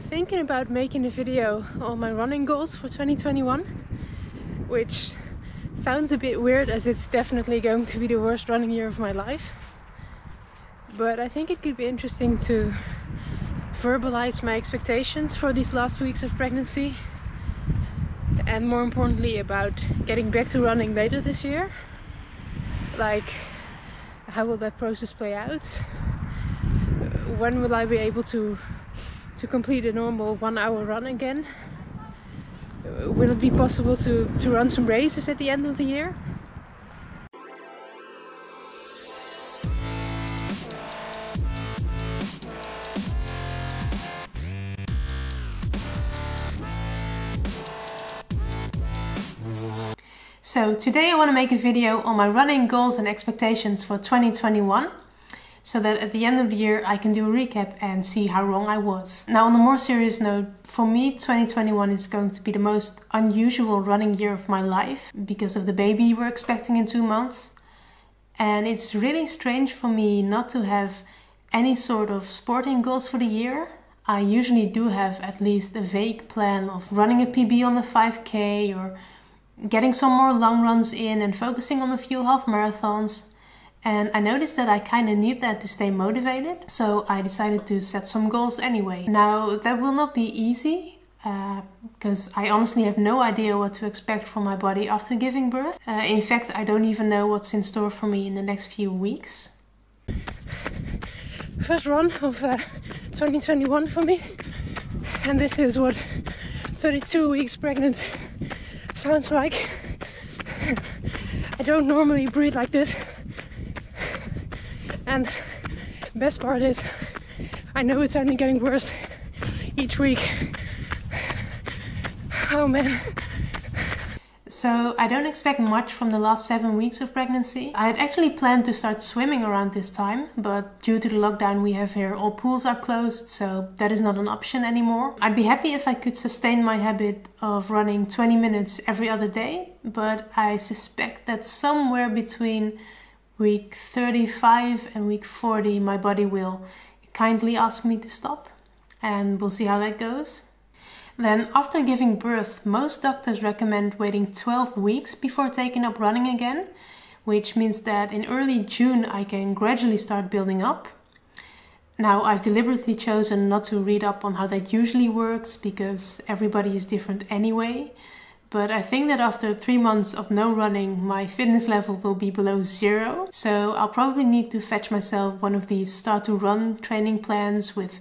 thinking about making a video on my running goals for 2021, which sounds a bit weird as it's definitely going to be the worst running year of my life. But I think it could be interesting to verbalize my expectations for these last weeks of pregnancy, and more importantly about getting back to running later this year. Like, how will that process play out? When will I be able to complete a normal 1 hour run again? Will it be possible to run some races at the end of the year? So today I want to make a video on my running goals and expectations for 2021, so that at the end of the year I can do a recap and see how wrong I was. Now, on a more serious note, for me 2021 is going to be the most unusual running year of my life because of the baby we're expecting in 2 months. And it's really strange for me not to have any sort of sporting goals for the year. I usually do have at least a vague plan of running a PB on the 5K or getting some more long runs in and focusing on a few half marathons. And I noticed that I kind of need that to stay motivated, so I decided to set some goals anyway. Now, that will not be easy, because I honestly have no idea what to expect from my body after giving birth. In fact, I don't even know what's in store for me in the next few weeks. First run of 2021 for me, and this is what 32 weeks pregnant sounds like. I don't normally breathe like this, and best part is I know it's only getting worse each week. Oh man. So I don't expect much from the last 7 weeks of pregnancy. I had actually planned to start swimming around this time, but due to the lockdown we have here, all pools are closed, so that is not an option anymore. I'd be happy if I could sustain my habit of running 20 minutes every other day, but I suspect that somewhere between week 35 and week 40 my body will kindly ask me to stop, and we'll see how that goes. Then, after giving birth, most doctors recommend waiting 12 weeks before taking up running again, which means that in early June I can gradually start building up. Now, I've deliberately chosen not to read up on how that usually works because everybody is different anyway, but I think that after 3 months of no running, my fitness level will be below 0, so I'll probably need to fetch myself one of these start to run training plans with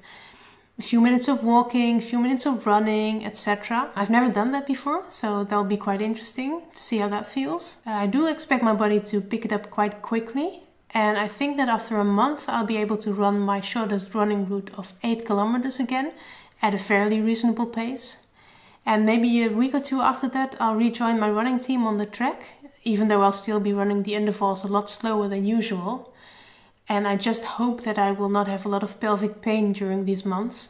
a few minutes of walking, a few minutes of running, etc. I've never done that before, so that'll be quite interesting to see how that feels. I do expect my body to pick it up quite quickly, and I think that after a month I'll be able to run my shortest running route of 8 kilometers again at a fairly reasonable pace. And maybe a week or 2 after that I'll rejoin my running team on the track, even though I'll still be running the intervals a lot slower than usual. And I just hope that I will not have a lot of pelvic pain during these months.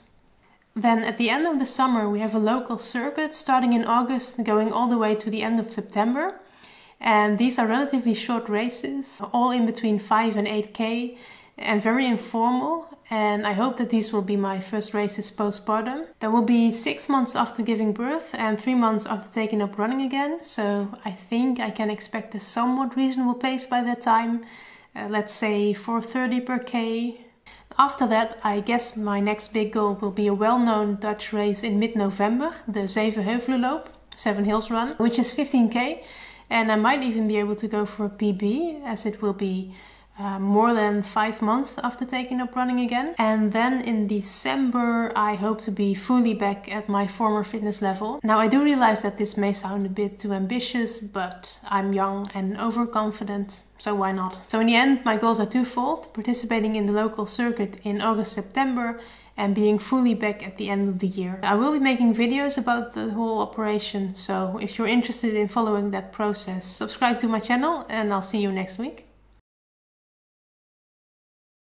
Then at the end of the summer we have a local circuit starting in August going all the way to the end of September. And these are relatively short races, all in between 5 and 8K, and very informal. And I hope that these will be my first races postpartum. That will be 6 months after giving birth and 3 months after taking up running again. So I think I can expect a somewhat reasonable pace by that time. Let's say 4:30 per K. After that, I guess my next big goal will be a well-known Dutch race in mid-November, the Zeven Heuvelenloop, 7 Hills Run, which is 15K. And I might even be able to go for a PB, as it will be more than 5 months after taking up running again. And then in December I hope to be fully back at my former fitness level. Now, I do realize that this may sound a bit too ambitious, but I'm young and overconfident, so why not? So in the end my goals are twofold: participating in the local circuit in August, September, and being fully back at the end of the year. I will be making videos about the whole operation, so if you're interested in following that process, subscribe to my channel and I'll see you next week.